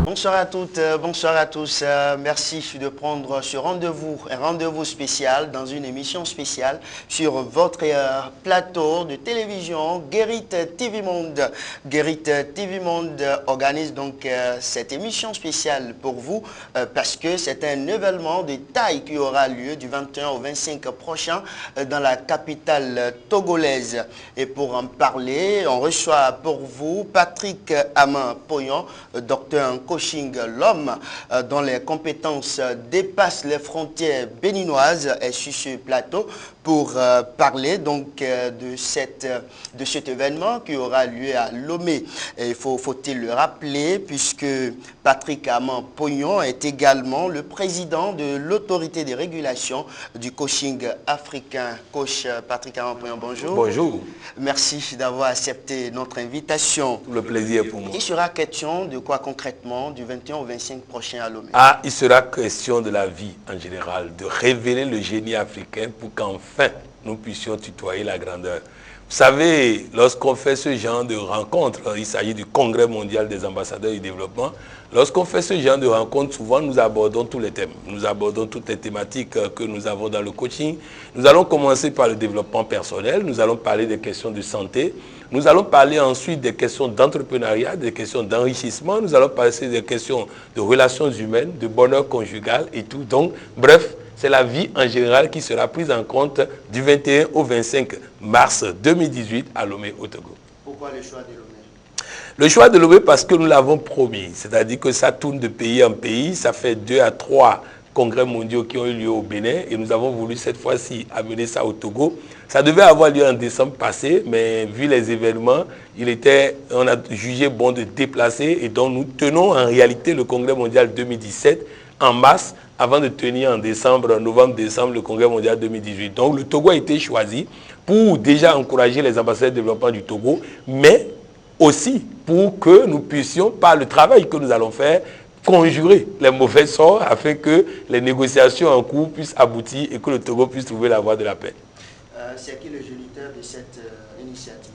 Bonsoir à toutes, bonsoir à tous. Merci de prendre ce rendez-vous, un rendez-vous spécial dans une émission spéciale sur votre plateau de télévision Guérit TV Monde. Guérit TV Monde organise donc cette émission spéciale pour vous parce que c'est un événement de taille qui aura lieu du 21 au 25 prochain dans la capitale togolaise. Et pour en parler, on reçoit pour vous Patrick Ama-Poyon, docteur en coaching, l'homme dont les compétences dépassent les frontières béninoises, est sur ce plateau pour parler donc de cet événement qui aura lieu à Lomé. Il faut-il le rappeler puisque Patrick Ama-Poyon est également le président de l'autorité de régulation du coaching africain. Coach Patrick Ama-Poyon, bonjour. Bonjour. Merci d'avoir accepté notre invitation. Le plaisir pour moi. Il sera question de quoi concrètement du 21 au 25 prochain à Lomé? Il sera question de la vie en général, de révéler le génie africain pour qu'enfin nous puissions tutoyer la grandeur. Vous savez, lorsqu'on fait ce genre de rencontre, il s'agit du Congrès mondial des ambassadeurs du développement, lorsqu'on fait ce genre de rencontre, souvent nous abordons tous les thèmes. Nous abordons toutes les thématiques que nous avons dans le coaching. Nous allons commencer par le développement personnel, nous allons parler des questions de santé, nous allons parler ensuite des questions d'entrepreneuriat, des questions d'enrichissement, nous allons passer des questions de relations humaines, de bonheur conjugal et tout. Donc, bref, c'est la vie en général qui sera prise en compte du 21 au 25 mars 2018 à Lomé, au Togo. Pourquoi le choix de Lomé? Le choix de Lomé parce que nous l'avons promis. C'est-à-dire que ça tourne de pays en pays. Ça fait 2 à 3 congrès mondiaux qui ont eu lieu au Bénin. Et nous avons voulu cette fois-ci amener ça au Togo. Ça devait avoir lieu en décembre passé, mais vu les événements, on a jugé bon de déplacer. Et donc nous tenons en réalité le congrès mondial 2017 en mars, avant de tenir en décembre, novembre-décembre, le congrès mondial 2018. Donc le Togo a été choisi pour déjà encourager les ambassadeurs de développement du Togo, mais aussi pour que nous puissions, par le travail que nous allons faire, conjurer les mauvais sorts afin que les négociations en cours puissent aboutir et que le Togo puisse trouver la voie de la paix. C'est qui le géniteur de cette initiative?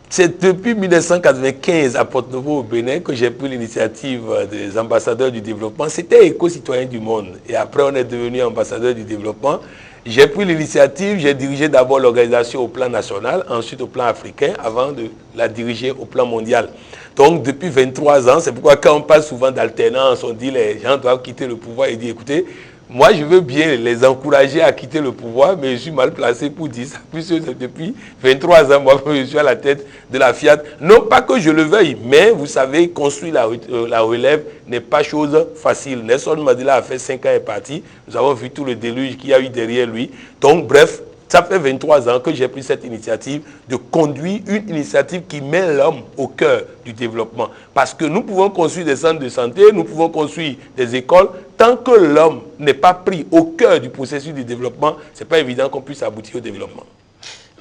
C'est depuis 1995 à Porto-Novo au Bénin que j'ai pris l'initiative des ambassadeurs du développement. C'était éco-citoyen du monde. Et après, on est devenu ambassadeur du développement. J'ai pris l'initiative, j'ai dirigé d'abord l'organisation au plan national, ensuite au plan africain, avant de la diriger au plan mondial. Donc, depuis 23 ans, c'est pourquoi quand on parle souvent d'alternance, on dit les gens doivent quitter le pouvoir et dire, écoutez, moi, je veux bien les encourager à quitter le pouvoir, mais je suis mal placé pour dire ça, puisque depuis 23 ans, moi, je suis à la tête de la Fiat. Non pas que je le veuille, mais vous savez, construire la relève n'est pas chose facile. Nelson Mandela a fait 5 ans et est parti. Nous avons vu tout le déluge qu'il y a eu derrière lui. Donc, bref, ça fait 23 ans que j'ai pris cette initiative de conduire une initiative qui met l'homme au cœur du développement. Parce que nous pouvons construire des centres de santé, nous pouvons construire des écoles. Tant que l'homme n'est pas pris au cœur du processus du développement, ce n'est pas évident qu'on puisse aboutir au développement.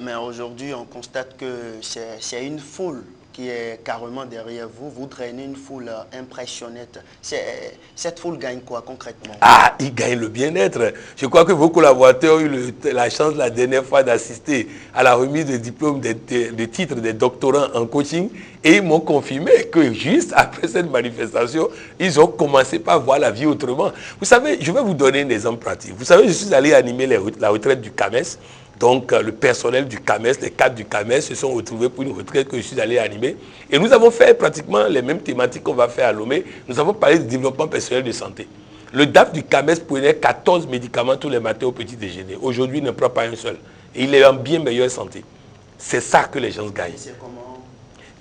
Mais aujourd'hui, on constate que c'est une foule qui est carrément derrière vous. Vous drainez une foule impressionnante. Cette foule gagne quoi concrètement? Il gagne le bien-être. Je crois que vos collaborateurs ont eu la chance la dernière fois d'assister à la remise de diplômes de titres des doctorants en coaching et ils m'ont confirmé que juste après cette manifestation, ils ont commencé par voir la vie autrement. Vous savez, je vais vous donner un exemple pratique. Vous savez, je suis allé animer la retraite du CAMES. Donc, le personnel du CAMES, les cadres du CAMES se sont retrouvés pour une retraite que je suis allé animer. Et nous avons fait pratiquement les mêmes thématiques qu'on va faire à Lomé. Nous avons parlé du développement personnel de santé. Le DAF du CAMES prenait 14 médicaments tous les matins au petit déjeuner. Aujourd'hui, il ne prend pas un seul. Et il est en bien meilleure santé. C'est ça que les gens gagnent. C'est comment?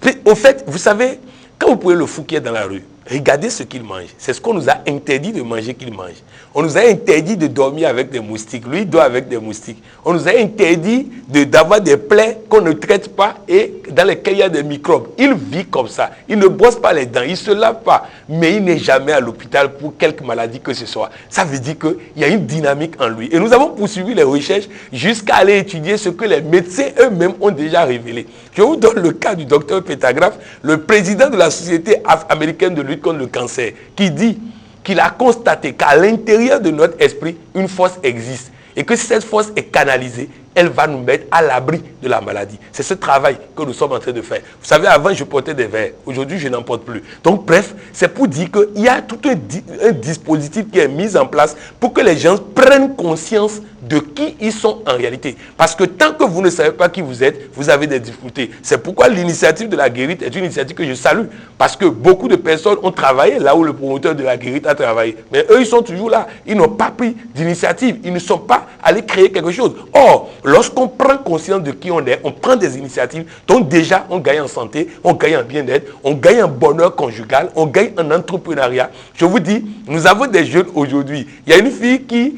Puis, au fait, vous savez, quand vous prenez le fou qui est dans la rue, regardez ce qu'il mange. C'est ce qu'on nous a interdit de manger qu'il mange. On nous a interdit de dormir avec des moustiques. Lui, il dort avec des moustiques. On nous a interdit d'avoir des plaies qu'on ne traite pas et dans lesquelles il y a des microbes. Il vit comme ça. Il ne brosse pas les dents. Il ne se lave pas. Mais il n'est jamais à l'hôpital pour quelque maladie que ce soit. Ça veut dire qu'il y a une dynamique en lui. Et nous avons poursuivi les recherches jusqu'à aller étudier ce que les médecins eux-mêmes ont déjà révélé. Je vous donne le cas du docteur Pétagraphe, le président de la Société américaine de lutte contre le cancer, qui dit qu'il a constaté qu'à l'intérieur de notre esprit, une force existe. Et que si cette force est canalisée, elle va nous mettre à l'abri de la maladie. C'est ce travail que nous sommes en train de faire. Vous savez, avant, je portais des verres. Aujourd'hui, je n'en porte plus. Donc, bref, c'est pour dire qu'il y a tout un dispositif qui est mis en place pour que les gens prennent conscience de qui ils sont en réalité. Parce que tant que vous ne savez pas qui vous êtes, vous avez des difficultés. C'est pourquoi l'initiative de la guérite est une initiative que je salue. Parce que beaucoup de personnes ont travaillé là où le promoteur de la guérite a travaillé. Mais eux, ils sont toujours là. Ils n'ont pas pris d'initiative. Ils ne sont pas allés créer quelque chose. Or, lorsqu'on prend conscience de qui on est, on prend des initiatives. Donc déjà, on gagne en santé, on gagne en bien-être, on gagne en bonheur conjugal, on gagne en entrepreneuriat. Je vous dis, nous avons des jeunes aujourd'hui. Il y a une fille qui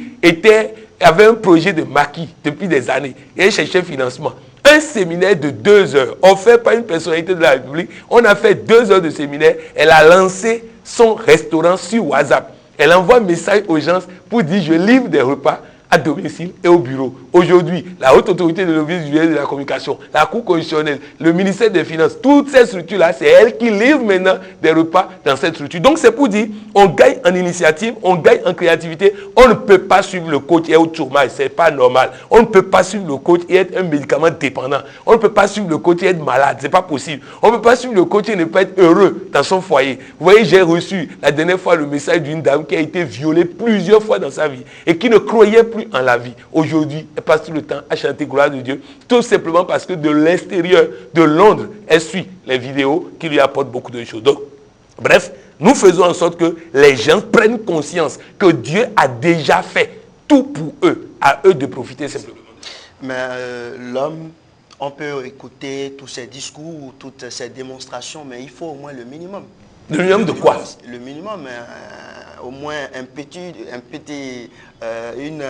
avait un projet de maquis depuis des années et elle cherchait financement. Un séminaire de 2 heures, offert par une personnalité de la République. On a fait 2 heures de séminaire. Elle a lancé son restaurant sur WhatsApp. Elle envoie un message aux gens pour dire « Je livre des repas à domicile et au bureau ». Aujourd'hui, la haute autorité de l'audiovisuel et de la communication, la Cour constitutionnelle, le ministère des Finances, toutes ces structures-là, c'est elle qui livre maintenant des repas dans cette structure. Donc c'est pour dire, on gagne en initiative, on gagne en créativité. On ne peut pas suivre le coach et être au chômage, c'est pas normal. On ne peut pas suivre le coach et être un médicament dépendant. On ne peut pas suivre le coach et être malade, c'est pas possible. On ne peut pas suivre le coach et ne pas être heureux dans son foyer. Vous voyez, j'ai reçu la dernière fois le message d'une dame qui a été violée plusieurs fois dans sa vie et qui ne croyait plus en la vie. Aujourd'hui, elle passe tout le temps à chanter gloire de Dieu, tout simplement parce que de l'extérieur, de Londres, elle suit les vidéos qui lui apportent beaucoup de choses. Donc, bref, nous faisons en sorte que les gens prennent conscience que Dieu a déjà fait tout pour eux, à eux de profiter simplement. Mais l'homme, on peut écouter tous ces discours, toutes ces démonstrations, mais il faut au moins le minimum. Le minimum de quoi? Le minimum, au moins une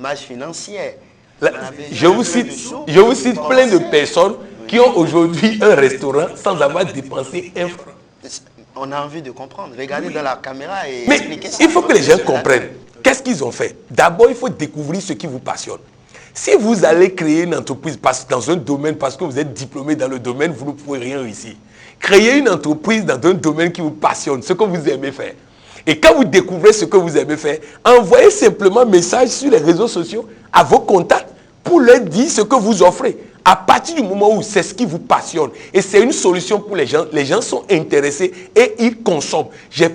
marge financière. Là, je vous cite plein de personnes qui ont aujourd'hui un restaurant sans avoir dépensé un franc. On a envie de comprendre. Regardez dans la caméra et mais expliquez ça. Il faut que les gens comprennent. Qu'est-ce qu'ils ont fait? D'abord, il faut découvrir ce qui vous passionne. Si vous allez créer une entreprise dans un domaine parce que vous êtes diplômé dans le domaine, vous ne pouvez rien réussir. Créez une entreprise dans un domaine qui vous passionne, ce que vous aimez faire. Et quand vous découvrez ce que vous aimez faire, envoyez simplement un message sur les réseaux sociaux à vos contacts pour leur dire ce que vous offrez. À partir du moment où c'est ce qui vous passionne, et c'est une solution pour les gens sont intéressés et ils consomment. Je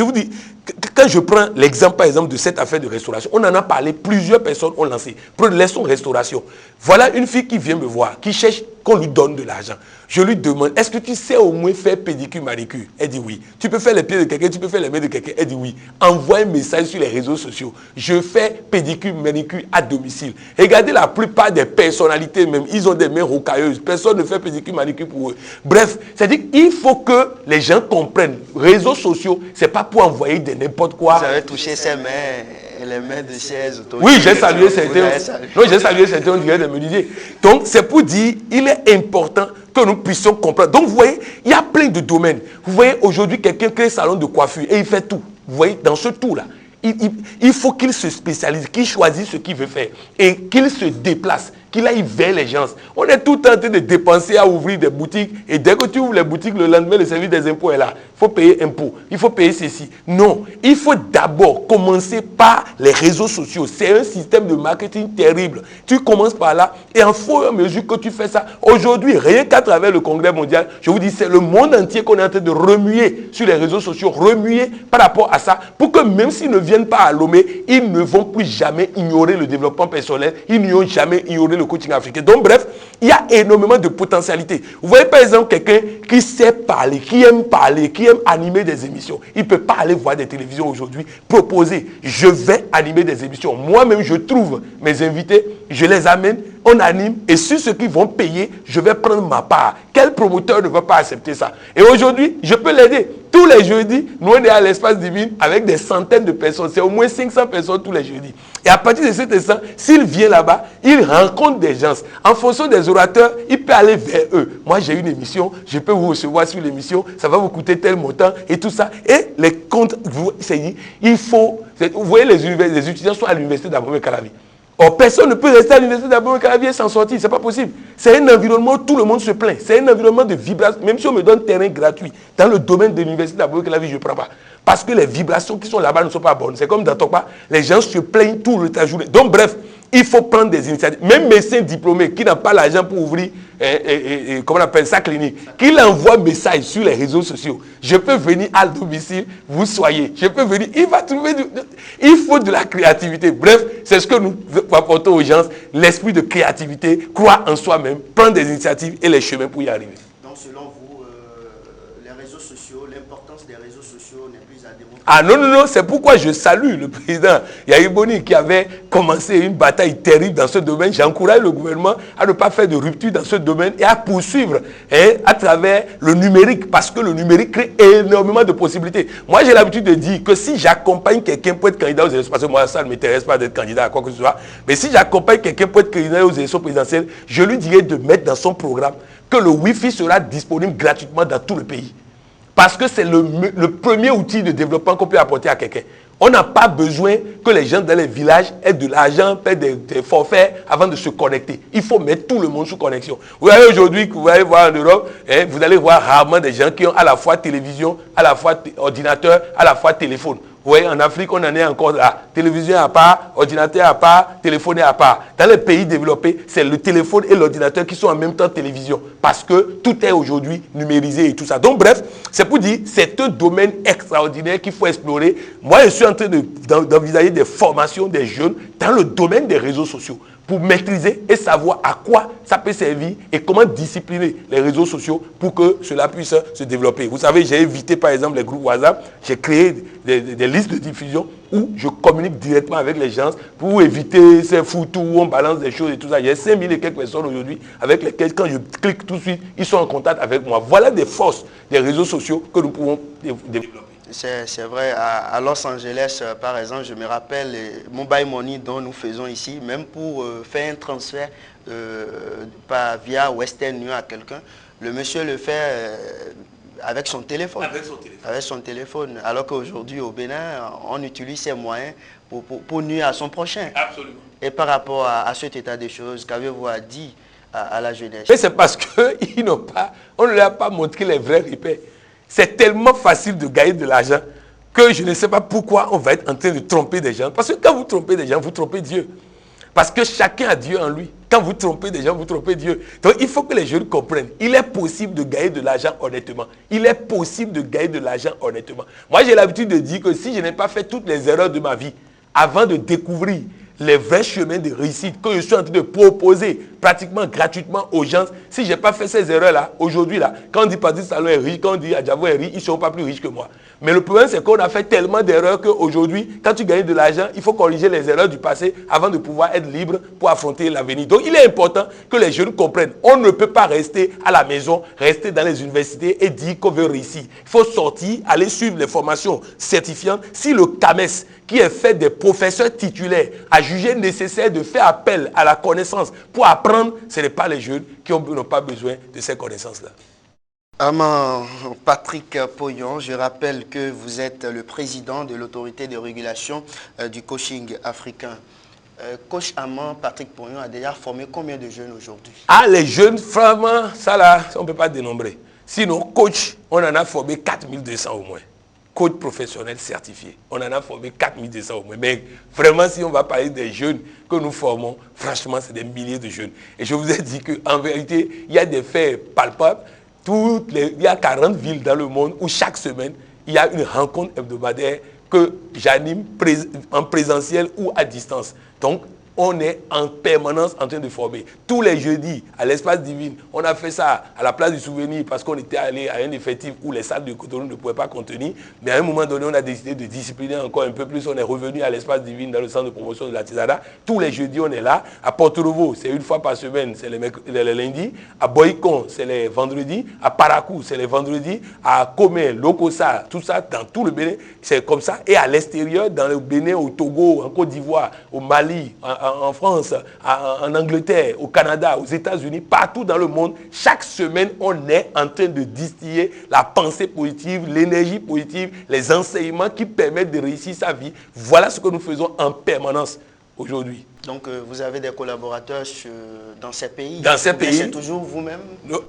vous dis, quand je prends l'exemple par exemple de cette affaire de restauration, on en a parlé, plusieurs personnes ont lancé. Laissons restauration. Voilà une fille qui vient me voir, qui cherche qu'on lui donne de l'argent. Je lui demande, est-ce que tu sais au moins faire pédicure, manicure? Elle dit oui. Tu peux faire les pieds de quelqu'un, tu peux faire les mains de quelqu'un? Elle dit oui. Envoie un message sur les réseaux sociaux. Je fais pédicure, manicure à domicile. Regardez la plupart des personnalités même, ils ont des mains rocailleuses. Personne ne fait pédicure, manicure pour eux. Bref, c'est-à-dire qu'il faut que les gens comprennent. Réseaux sociaux, c'est pas pour envoyer de n'importe quoi. Vous avez touché ses mains. Les mains de chaises. Oui, j'ai salué certains. Non, j'ai salué certains, on dirait des menuisiers. Donc, c'est pour dire, il est important que nous puissions comprendre. Donc, vous voyez, il y a plein de domaines. Vous voyez, aujourd'hui, quelqu'un crée un salon de coiffure et il fait tout. Vous voyez, dans ce tout-là, il faut qu'il se spécialise, qu'il choisisse ce qu'il veut faire et qu'il se déplace, qu'il aille vers les gens. On est tout en train de dépenser à ouvrir des boutiques et dès que tu ouvres les boutiques, le lendemain, le service des impôts est là. Il faut payer impôts, il faut payer ceci. Non, il faut d'abord commencer par les réseaux sociaux. C'est un système de marketing terrible. Tu commences par là et en fur et à mesure que tu fais ça, aujourd'hui, rien qu'à travers le Congrès mondial, je vous dis, c'est le monde entier qu'on est en train de remuer sur les réseaux sociaux, remuer par rapport à ça, pour que même s'ils ne viennent pas à Lomé, ils ne vont plus jamais ignorer le développement personnel, ils n'ont jamais ignoré le coaching africain. Donc bref, il y a énormément de potentialités. Vous voyez par exemple quelqu'un qui sait parler, qui aime animer des émissions. Il ne peut pas aller voir des télévisions aujourd'hui, proposer, je vais animer des émissions. Moi-même, je trouve mes invités, je les amène, on anime, et sur ce qu'ils vont payer, je vais prendre ma part. Quel promoteur ne va pas accepter ça? Et aujourd'hui, je peux l'aider. Tous les jeudis, nous on est à l'espace divin avec des centaines de personnes. C'est au moins 500 personnes tous les jeudis. Et à partir de cet instant, s'il vient là-bas, il rencontre des gens. En fonction des orateurs, il peut aller vers eux. Moi, j'ai une émission, je peux vous recevoir sur l'émission, ça va vous coûter tel montant et tout ça. Et les comptes, il faut... Vous voyez, les étudiants sont à l'université d'Abomey-Calavi. Or, personne ne peut rester à l'université d'Abomey-Calavi et s'en sortir. Ce n'est pas possible. C'est un environnement où tout le monde se plaint. C'est un environnement de vibration. Même si on me donne terrain gratuit, dans le domaine de l'université d'Abomey-Calavi, je ne prends pas. Parce que les vibrations qui sont là-bas ne sont pas bonnes. C'est comme dans Tokpa, les gens se plaignent tout le temps journée. Donc bref, Il faut prendre des initiatives. Même médecin diplômé qui n'a pas l'argent pour ouvrir, comment on appelle ça, clinique, qu'il envoie message sur les réseaux sociaux. Je peux venir à domicile, vous soyez. Je peux venir. Il va trouver il faut de la créativité. Bref, c'est ce que nous apportons aux gens. L'esprit de créativité, croire en soi-même, prendre des initiatives et les chemins pour y arriver. Donc, selon vous, les réseaux sociaux, l'importance des réseaux sociaux n'est plus à démontrer. Ah non, non, non, c'est pourquoi je salue le président Yahya Boni qui avait commencé une bataille terrible dans ce domaine. J'encourage le gouvernement à ne pas faire de rupture dans ce domaine et à poursuivre à travers le numérique, parce que le numérique crée énormément de possibilités. Moi, j'ai l'habitude de dire que si j'accompagne quelqu'un pour être candidat aux élections, parce que moi, ça ne m'intéresse pas d'être candidat à quoi que ce soit, mais si j'accompagne quelqu'un pour être candidat aux élections présidentielles, je lui dirais de mettre dans son programme que le Wi-Fi sera disponible gratuitement dans tout le pays. Parce que c'est le premier outil de développement qu'on peut apporter à quelqu'un. On n'a pas besoin que les gens dans les villages aient de l'argent, paient des forfaits avant de se connecter. Il faut mettre tout le monde sous connexion. Vous voyez aujourd'hui, vous allez voir en Europe, vous allez voir rarement des gens qui ont à la fois télévision, à la fois ordinateur, à la fois téléphone. Vous voyez, en Afrique, on en est encore là. Télévision à part, ordinateur à part, téléphone à part. Dans les pays développés, c'est le téléphone et l'ordinateur qui sont en même temps télévision. Parce que tout est aujourd'hui numérisé et tout ça. Donc bref, c'est pour dire, c'est un domaine extraordinaire qu'il faut explorer. Moi, je suis en train d'envisager des formations des jeunes dans le domaine des réseaux sociaux, pour maîtriser et savoir à quoi ça peut servir et comment discipliner les réseaux sociaux pour que cela puisse se développer. Vous savez, j'ai évité par exemple les groupes WhatsApp, j'ai créé des listes de diffusion où je communique directement avec les gens pour éviter ces foutous où on balance des choses et tout ça. Il y a 5000 et quelques personnes aujourd'hui avec lesquelles quand je clique tout de suite, ils sont en contact avec moi. Voilà des forces des réseaux sociaux que nous pouvons développer. C'est vrai, à Los Angeles, par exemple, je me rappelle Mobile Money dont nous faisons ici, même pour faire un transfert via Western Union à quelqu'un, le monsieur le fait avec son téléphone. Avec son téléphone. Alors qu'aujourd'hui, au Bénin, on utilise ces moyens pour nuire à son prochain. Absolument. Et par rapport à cet état des choses, qu'avez-vous à dire à la jeunesse? Mais c'est parce qu'on ne leur a pas montré les vrais repères. C'est tellement facile de gagner de l'argent que je ne sais pas pourquoi on va être en train de tromper des gens. Parce que quand vous trompez des gens, vous trompez Dieu. Parce que chacun a Dieu en lui. Quand vous trompez des gens, vous trompez Dieu. Donc il faut que les jeunes comprennent. Il est possible de gagner de l'argent honnêtement. Il est possible de gagner de l'argent honnêtement. Moi, j'ai l'habitude de dire que si je n'ai pas fait toutes les erreurs de ma vie avant de découvrir les vrais chemins de réussite que je suis en train de proposer pratiquement gratuitement aux gens, si je n'ai pas fait ces erreurs-là, aujourd'hui, là, quand on dit Patrice Talon est riche, quand on dit Adjavo est riche, ils ne seront pas plus riches que moi. Mais le problème, c'est qu'on a fait tellement d'erreurs qu'aujourd'hui, quand tu gagnes de l'argent, il faut corriger les erreurs du passé avant de pouvoir être libre pour affronter l'avenir. Donc, il est important que les jeunes comprennent. On ne peut pas rester à la maison, rester dans les universités et dire qu'on veut réussir. Il faut sortir, aller suivre les formations certifiantes. Si le CAMES, qui est fait des professeurs titulaires, a jugé nécessaire de faire appel à la connaissance pour apprendre, ce n'est pas les jeunes qui n'ont pas besoin de ces connaissances-là. Amand Patrick Poyon, je rappelle que vous êtes le président de l'autorité de régulation du coaching africain. Coach Amand Patrick Poyon a déjà formé combien de jeunes aujourd'hui? Ah, les jeunes, vraiment, ça là, on ne peut pas dénombrer. Sinon, coach, on en a formé 4200 au moins. Coach professionnel certifié. On en a formé 4200 au moins. Mais vraiment, si on va parler des jeunes que nous formons, franchement, c'est des milliers de jeunes. Et je vous ai dit qu'en vérité, il y a des faits palpables. Il y a 40 villes dans le monde où chaque semaine, il y a une rencontre hebdomadaire que j'anime en présentiel ou à distance. Donc, on est en permanence en train de former. Tous les jeudis, à l'espace divin, on a fait ça à la place du souvenir parce qu'on était allé à un effectif où les salles de Cotonou ne pouvaient pas contenir. Mais à un moment donné, on a décidé de discipliner encore un peu plus. On est revenu à l'espace divin dans le centre de promotion de l'artisanat. Tous les jeudis, on est là. À Porto Novo, c'est une fois par semaine, c'est les lundis. À Boycon, c'est les vendredis. À Parakou, c'est les vendredis. À Comé, Lokosa, tout ça, dans tout le Bénin, c'est comme ça. Et à l'extérieur, dans le Bénin, au Togo, en Côte d'Ivoire, au Mali, en France, en Angleterre, au Canada, aux États-Unis, partout dans le monde, chaque semaine, on est en train de distiller la pensée positive, l'énergie positive, les enseignements qui permettent de réussir sa vie. Voilà ce que nous faisons en permanence aujourd'hui. Donc, vous avez des collaborateurs dans ces pays? Dans ces pays. C'est toujours vous-même?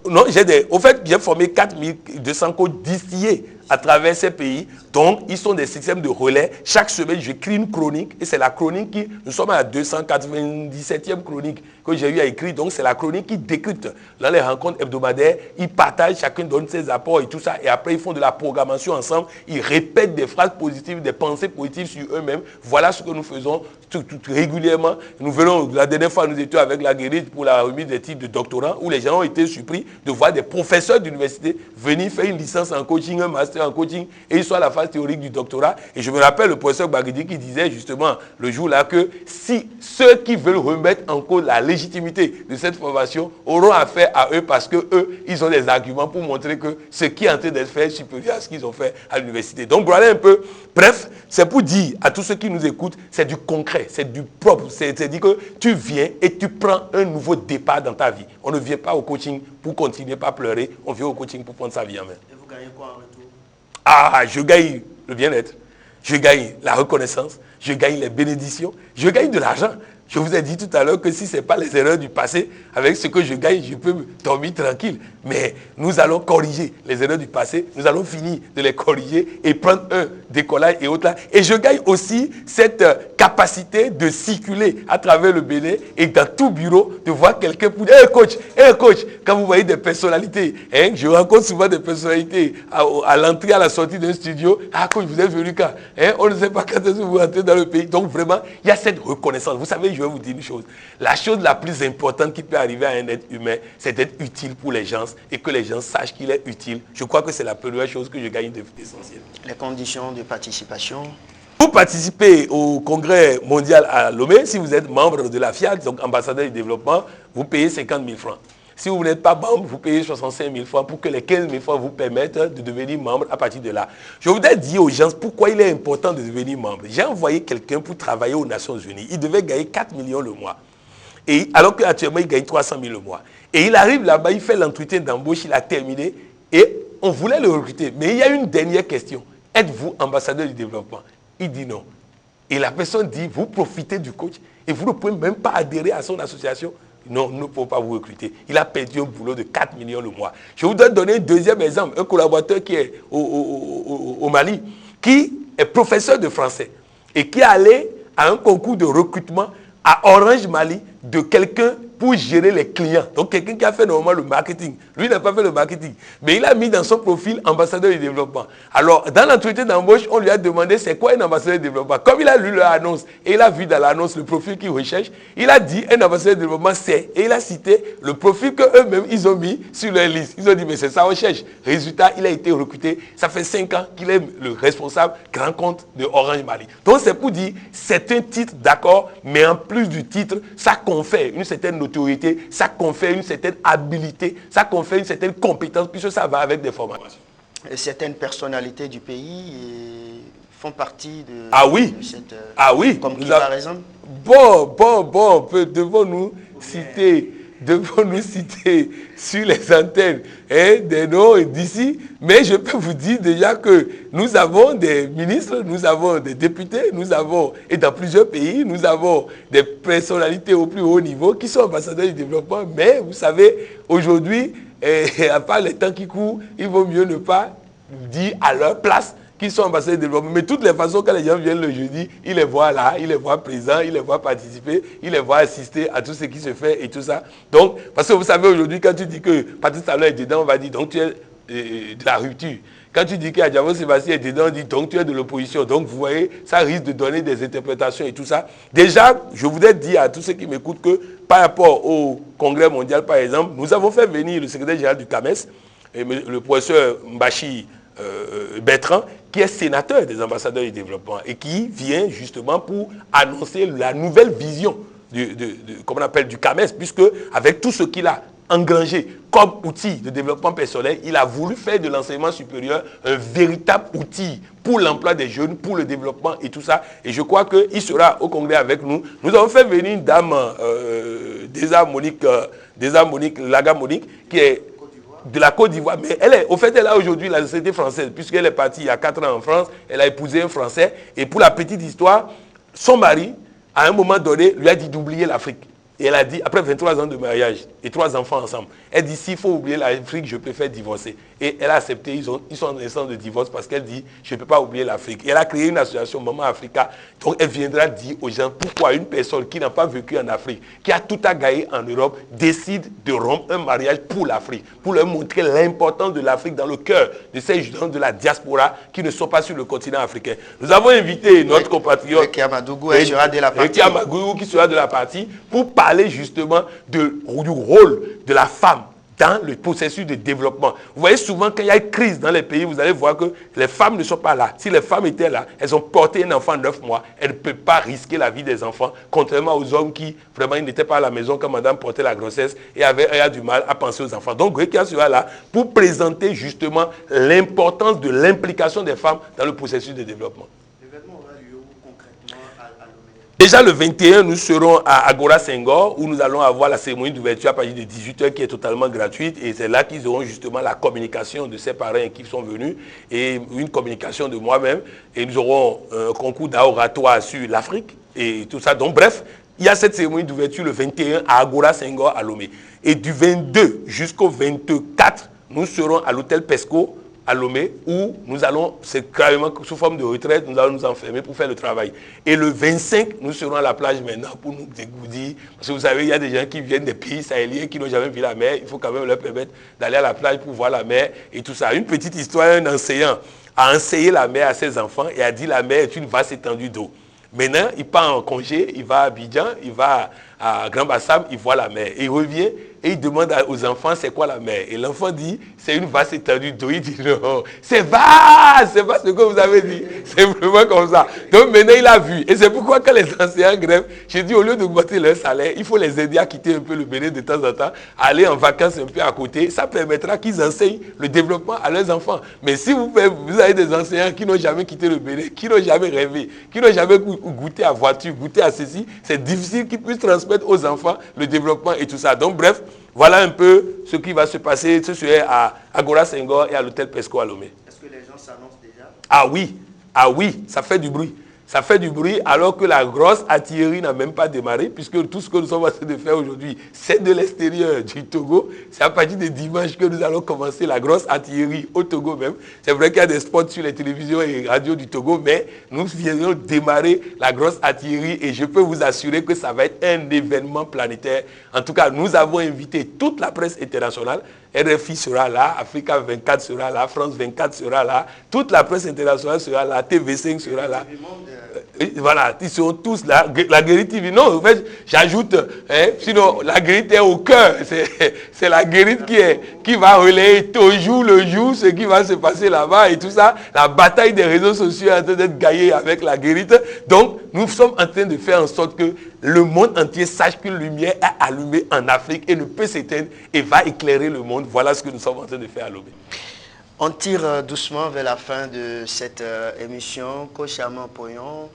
Non, au fait, j'ai formé 4200 coachs distillés à travers ces pays. Donc, ils sont des systèmes de relais. Chaque semaine, j'écris une chronique et c'est la chronique qui... Nous sommes à la 297e chronique que j'ai eu à écrire. Donc, c'est la chronique qui décrypte. Dans les rencontres hebdomadaires, ils partagent, chacun donne ses apports et tout ça. Et après, ils font de la programmation ensemble. Ils répètent des phrases positives, des pensées positives sur eux-mêmes. Voilà ce que nous faisons tout régulièrement. Nous venons, la dernière fois, nous étions avec la guérite pour la remise des titres de doctorat où les gens ont été surpris de voir des professeurs d'université venir faire une licence en coaching, un master en coaching et ils sont à la phase théorique du doctorat. Et je me rappelle le professeur Bagidi qui disait justement le jour-là que si ceux qui veulent remettre en cause la légitimité de cette formation auront affaire à eux parce que eux, ils ont des arguments pour montrer que ce qui est en train d'être fait est supérieur à ce qu'ils ont fait à l'université. Donc, pour aller un peu, bref, c'est pour dire à tous ceux qui nous écoutent, c'est du concret, c'est du propre. C'est dire que tu viens et tu prends un nouveau départ dans ta vie. On ne vient pas au coaching pour continuer par pleurer, on vient au coaching pour prendre sa vie en main. Et vous gagnez quoi en retour? Ah, je gagne le bien-être, je gagne la reconnaissance, je gagne les bénédictions, je gagne de l'argent. Je vous ai dit tout à l'heure que si ce n'est pas les erreurs du passé, avec ce que je gagne, je peux dormir tranquille. Mais nous allons corriger les erreurs du passé, nous allons finir de les corriger et prendre un décollage et autres là. Et je gagne aussi cette capacité de circuler à travers le Bénin et dans tout bureau, de voir quelqu'un pour dire hey coach, quand vous voyez des personnalités, hein, je rencontre souvent des personnalités à l'entrée, à la sortie d'un studio. Ah coach, vous êtes venu quand hein, on ne sait pas quand est-ce que vous rentrez dans le pays. Donc vraiment, il y a cette reconnaissance. Vous savez, je vais vous dire une chose. La chose la plus importante qui peut arriver à un être humain, c'est d'être utile pour les gens et que les gens sachent qu'il est utile. Je crois que c'est la première chose que je gagne d'essentiel. Les conditions de participation? Pour participer au congrès mondial à Lomé, si vous êtes membre de la FIAC, donc ambassadeur du développement, vous payez 50 000 francs. Si vous n'êtes pas membre, vous payez 65 000 francs pour que les 15 000 francs vous permettent de devenir membre à partir de là. Je voudrais dire aux gens pourquoi il est important de devenir membre. J'ai envoyé quelqu'un pour travailler aux Nations Unies. Il devait gagner 4 millions le mois. Et, alors qu'actuellement, il gagne 300 000 le mois. Et il arrive là-bas, il fait l'entretien d'embauche, il a terminé. Et on voulait le recruter. Mais il y a une dernière question. Êtes-vous ambassadeur du développement? Il dit non. Et la personne dit, vous profitez du coach et vous ne pouvez même pas adhérer à son association. Non, nous ne pouvons pas vous recruter. Il a perdu un boulot de 4 millions le mois. Je voudrais donner un deuxième exemple. Un collaborateur qui est au Mali, qui est professeur de français et qui est allé à un concours de recrutement à Orange Mali de quelqu'un pour gérer les clients. Donc quelqu'un qui a fait normalement le marketing. Lui n'a pas fait le marketing. Mais il a mis dans son profil ambassadeur du développement. Alors, dans l'entretien d'embauche, on lui a demandé c'est quoi un ambassadeur du développement. Comme il a lu leur annonce et il a vu dans l'annonce le profil qu'il recherche, il a dit un ambassadeur du développement c'est. Et il a cité le profil qu'eux-mêmes ils ont mis sur leur liste. Ils ont dit mais c'est ça on cherche. Résultat, il a été recruté. Ça fait 5 ans qu'il est le responsable grand compte de Orange Mali. Donc c'est pour dire c'est un titre d'accord, mais en plus du titre, ça confère une certaine notoriété, ça confère une certaine habilité, ça confère une certaine compétence, puisque ça va avec des formations. Et certaines personnalités du pays font partie de, de cette... Ah oui. Comme qui, par exemple? Bon, devons-nous citer sur les antennes des noms d'ici, mais je peux vous dire déjà que nous avons des ministres, nous avons des députés, nous avons, et dans plusieurs pays, nous avons des personnalités au plus haut niveau qui sont ambassadeurs du développement, mais vous savez, aujourd'hui, à part les temps qui courent, il vaut mieux ne pas dire à leur place qui sont ambassadeurs de développement. Mais de toutes les façons, quand les gens viennent le jeudi, ils les voient là, ils les voient présents, ils les voient participer, ils les voient assister à tout ce qui se fait et tout ça. Donc, parce que vous savez, aujourd'hui, quand tu dis que Patrice Talon est dedans, on va dire, donc tu es de la rupture. Quand tu dis qu'Adjavo Sébastien est dedans, on dit, donc tu es de l'opposition. Donc, vous voyez, ça risque de donner des interprétations et tout ça. Déjà, je voudrais dire à tous ceux qui m'écoutent que, par rapport au Congrès mondial, par exemple, nous avons fait venir le secrétaire général du CAMES, le professeur Mbachi Bertrand, qui est sénateur des ambassadeurs du développement et qui vient justement pour annoncer la nouvelle vision comme on appelle, du CAMES, puisque avec tout ce qu'il a engrangé comme outil de développement personnel, il a voulu faire de l'enseignement supérieur un véritable outil pour l'emploi des jeunes, pour le développement et tout ça. Et je crois qu'il sera au congrès avec nous. Nous avons fait venir une dame, Desa Monique Laga Monique, qui est de la Côte d'Ivoire, mais elle a aujourd'hui la société française, puisqu'elle est partie il y a 4 ans en France, elle a épousé un Français, et pour la petite histoire, son mari, à un moment donné, lui a dit d'oublier l'Afrique. Et elle a dit, après 23 ans de mariage et 3 enfants ensemble, elle dit, s'il faut oublier l'Afrique, je préfère divorcer. Et elle a accepté, ils sont en instance de divorce parce qu'elle dit, je ne peux pas oublier l'Afrique. Et elle a créé une association, Maman Africa. Donc elle viendra dire aux gens pourquoi une personne qui n'a pas vécu en Afrique, qui a tout à gagner en Europe, décide de rompre un mariage pour l'Afrique, pour leur montrer l'importance de l'Afrique dans le cœur de ces gens de la diaspora qui ne sont pas sur le continent africain. Nous avons invité notre compatriote Rekia Madougou sera de la partie. Rekia Madougou qui sera de la partie pour parler justement du rôle de la femme dans le processus de développement. Vous voyez souvent quand il y a une crise dans les pays, vous allez voir que les femmes ne sont pas là. Si les femmes étaient là, elles ont porté un enfant 9 mois, elles ne peuvent pas risquer la vie des enfants, contrairement aux hommes qui, vraiment, ils n'étaient pas à la maison quand madame portait la grossesse et avait du mal à penser aux enfants. Donc, Rekia sera là pour présenter justement l'importance de l'implication des femmes dans le processus de développement. Déjà le 21, nous serons à Agora Senghor où nous allons avoir la cérémonie d'ouverture à partir de 18h qui est totalement gratuite et c'est là qu'ils auront justement la communication de ces parrains qui sont venus et une communication de moi-même et nous aurons un concours d'oratoire sur l'Afrique et tout ça. Donc bref, il y a cette cérémonie d'ouverture le 21 à Agora Senghor à Lomé et du 22 jusqu'au 24, nous serons à l'hôtel Pesco à Lomé, où nous allons, c'est carrément sous forme de retraite, nous allons nous enfermer pour faire le travail. Et le 25, nous serons à la plage maintenant pour nous dégourdir. Parce que vous savez, il y a des gens qui viennent des pays sahéliens qui n'ont jamais vu la mer. Il faut quand même leur permettre d'aller à la plage pour voir la mer et tout ça. Une petite histoire, un enseignant a enseigné la mer à ses enfants et a dit la mer est une vaste étendue d'eau. Maintenant, il part en congé, il va à Abidjan, il va à Grand Bassam, il voit la mer. Et il revient et il demande aux enfants c'est quoi la mer. Et l'enfant dit c'est une vaste étendue d'eau. Il dit non, c'est vaste, c'est pas ce que vous avez dit. C'est vraiment comme ça. Donc maintenant il a vu. Et c'est pourquoi quand les enseignants grèvent, j'ai dit au lieu d'augmenter leur salaire, il faut les aider à quitter un peu le Bénin de temps en temps, aller en vacances un peu à côté. Ça permettra qu'ils enseignent le développement à leurs enfants. Mais si vous avez des enseignants qui n'ont jamais quitté le Bénin, qui n'ont jamais rêvé, qui n'ont jamais goûté à voiture, goûté à ceci, c'est difficile qu'ils puissent transmettre aux enfants le développement et tout ça. Donc bref, voilà un peu ce qui va se passer ce soir à Agora Senghor et à l'hôtel Pesco à Lomé. Est-ce que les gens s'annoncent déjà? Ah oui, ça fait du bruit. Ça fait du bruit alors que la grosse artillerie n'a même pas démarré puisque tout ce que nous sommes en train de faire aujourd'hui, c'est de l'extérieur du Togo. C'est à partir de dimanche que nous allons commencer la grosse artillerie au Togo même. C'est vrai qu'il y a des spots sur les télévisions et radios du Togo, mais nous viendrons démarrer la grosse artillerie et je peux vous assurer que ça va être un événement planétaire. En tout cas, nous avons invité toute la presse internationale. RFI sera là, Africa 24 sera là, France 24 sera là, toute la presse internationale sera là, TV5 sera là. Voilà, ils seront tous là. La Guérite TV, non, en fait, j'ajoute, sinon la Guérite est au cœur. C'est la Guérite qui va relayer toujours le jour ce qui va se passer là-bas et tout ça. La bataille des réseaux sociaux est en train d'être gagnée avec la Guérite. Donc, nous sommes en train de faire en sorte que le monde entier sache qu'une lumière est allumée en Afrique et ne peut s'éteindre et va éclairer le monde. Voilà ce que nous sommes en train de faire à Lomé. On tire doucement vers la fin de cette émission. Coach Armand Poyon,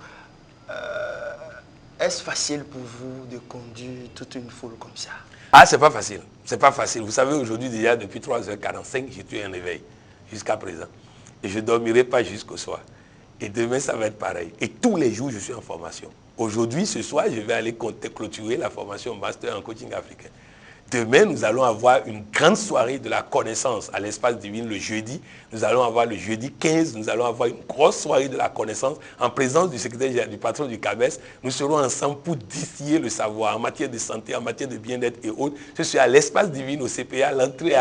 est-ce facile pour vous de conduire toute une foule comme ça? Ah, c'est pas facile. C'est pas facile. Vous savez, aujourd'hui, déjà, depuis 3h45, j'ai tué un éveil jusqu'à présent. Et je ne dormirai pas jusqu'au soir. Et demain, ça va être pareil. Et tous les jours, je suis en formation. Aujourd'hui, ce soir, je vais aller clôturer la formation Master en coaching africain. Demain, nous allons avoir une grande soirée de la connaissance à l'espace divin le jeudi. Nous allons avoir le jeudi 15, nous allons avoir une grosse soirée de la connaissance en présence du secrétaire du patron du CAMES. Nous serons ensemble pour distiller le savoir en matière de santé, en matière de bien-être et autres. Je suis à l'espace divin au CPA, l'entrée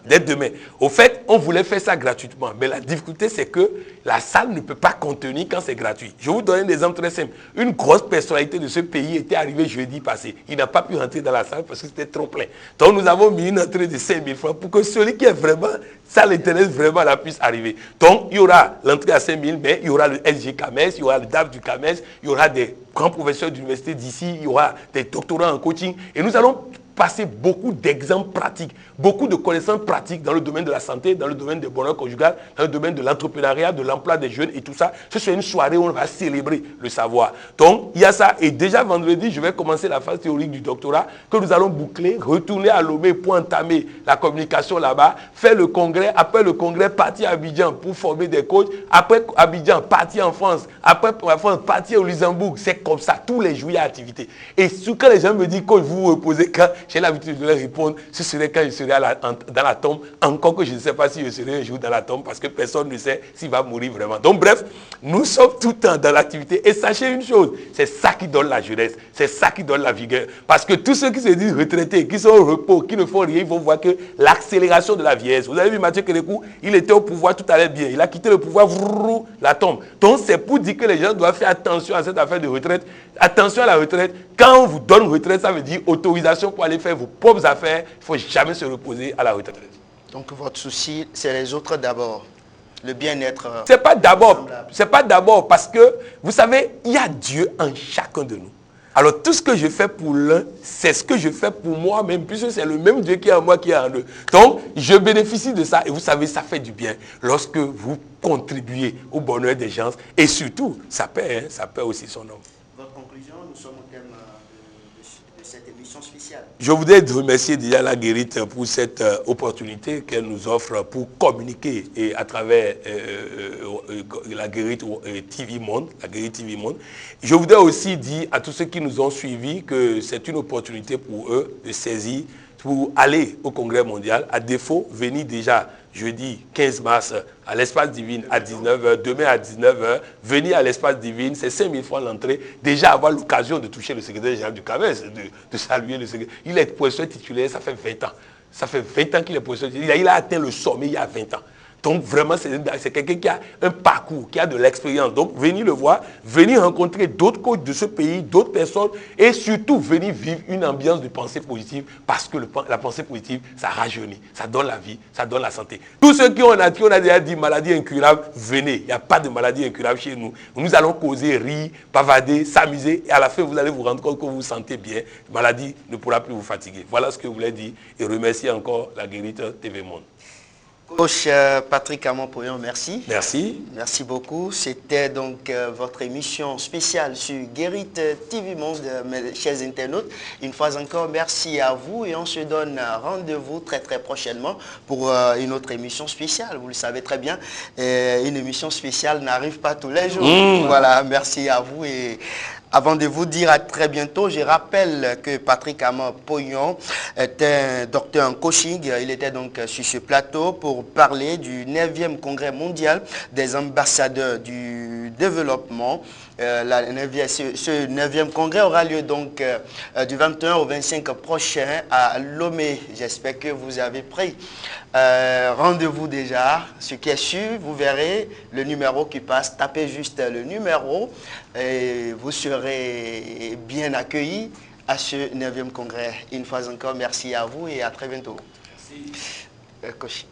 dès demain. Au fait, on voulait faire ça gratuitement, mais la difficulté, c'est que la salle ne peut pas contenir quand c'est gratuit. Je vous donne un exemple très simple. Une grosse personnalité de ce pays était arrivée jeudi passé. Il n'a pas pu rentrer dans la salle parce que c'était trop plein. Donc nous avons mis une entrée de 5 000 francs pour que celui qui est vraiment, ça l'intéresse vraiment, là puisse arriver. Donc il y aura l'entrée à 5 000, mais il y aura le SG CAMES, il y aura le DAF du CAMES, il y aura des grands professeurs d'université d'ici, il y aura des doctorats en coaching. Et nous allons passer beaucoup d'exemples pratiques, beaucoup de connaissances pratiques dans le domaine de la santé, dans le domaine du bonheur conjugal, dans le domaine de l'entrepreneuriat, de l'emploi des jeunes et tout ça. Ce sera une soirée où on va célébrer le savoir. Donc, il y a ça. Et déjà vendredi, je vais commencer la phase théorique du doctorat que nous allons boucler, retourner à Lomé pour entamer la communication là-bas, faire le congrès, après le congrès, partir à Abidjan pour former des coachs, après Abidjan, partir en France, après en France, partir au Luxembourg. C'est comme ça, tous les jours, il y a activité. Et quand les gens me disent, quand vous vous reposez, quand j'ai l'habitude de leur répondre, ce serait quand je serai dans la tombe, encore que je ne sais pas si je serai un jour dans la tombe, parce que personne ne sait s'il va mourir vraiment. Donc bref, nous sommes tout le temps dans l'activité. Et sachez une chose, c'est ça qui donne la jeunesse, c'est ça qui donne la vigueur. Parce que tous ceux qui se disent retraités, qui sont au repos, qui ne font rien, ils vont voir que l'accélération de la vieillesse. Vous avez vu Mathieu Kérékou, il était au pouvoir, tout allait bien. Il a quitté le pouvoir, la tombe. Donc c'est pour dire que les gens doivent faire attention à cette affaire de retraite. Attention à la retraite. Quand on vous donne retraite, ça veut dire autorisation pour aller faire vos propres affaires. Il ne faut jamais se reposer à la retraite. Donc votre souci, c'est les autres d'abord. Le bien-être. C'est pas d'abord parce que, vous savez, il y a Dieu en chacun de nous. Alors tout ce que je fais pour l'un, c'est ce que je fais pour moi-même, puisque c'est le même Dieu qui est en moi qui est en eux. Donc, je bénéficie de ça et vous savez, ça fait du bien lorsque vous contribuez au bonheur des gens et surtout, ça paie aussi son nom. Votre conclusion, nous sommes au thème de cette émission spéciale. Je voudrais remercier déjà la Guérite pour cette opportunité qu'elle nous offre pour communiquer et à travers la Guérite TV Monde, la Guérite TV Monde. Je voudrais aussi dire à tous ceux qui nous ont suivis que c'est une opportunité pour eux de saisir pour aller au Congrès mondial. À défaut, venir déjà jeudi 15 mars à l'Espace Divine à 19h, demain à 19h, venir à l'Espace Divine, c'est 5 000 francs l'entrée. Déjà avoir l'occasion de toucher le secrétaire général du CAMES, de saluer le secrétaire. Il est professeur titulaire, ça fait 20 ans. Ça fait 20 ans qu'il est professeur titulaire. Il a atteint le sommet il y a 20 ans. Donc vraiment, c'est quelqu'un qui a un parcours, qui a de l'expérience. Donc venir le voir, venir rencontrer d'autres coachs de ce pays, d'autres personnes, et surtout venir vivre une ambiance de pensée positive, parce que la pensée positive, ça rajeunit, ça donne la vie, ça donne la santé. Tous ceux qui on a déjà dit maladie incurable, venez. Il n'y a pas de maladie incurable chez nous. Nous allons causer, rire, bavarder, s'amuser, et à la fin, vous allez vous rendre compte que vous vous sentez bien. La maladie ne pourra plus vous fatiguer. Voilà ce que je voulais dire, et remercier encore la Guérite TV Monde. Coach Patrick Amon-Poyon, merci. Merci. Merci beaucoup. C'était donc votre émission spéciale sur Guérite TV Monde, mes chers internautes. Une fois encore, merci à vous et on se donne rendez-vous très prochainement pour une autre émission spéciale. Vous le savez très bien, une émission spéciale n'arrive pas tous les jours. Voilà, merci à vous et avant de vous dire à très bientôt, je rappelle que Patrick Amon-Poyon est un docteur en coaching. Il était donc sur ce plateau pour parler du 9e congrès mondial des ambassadeurs du développement. Ce 9e congrès aura lieu donc du 21 au 25 prochain à Lomé. J'espère que vous avez pris rendez-vous déjà. Ce qui est sûr, vous verrez le numéro qui passe. Tapez juste le numéro et vous serez bien accueillis à ce 9e congrès. Une fois encore, merci à vous et à très bientôt. Merci. Coach.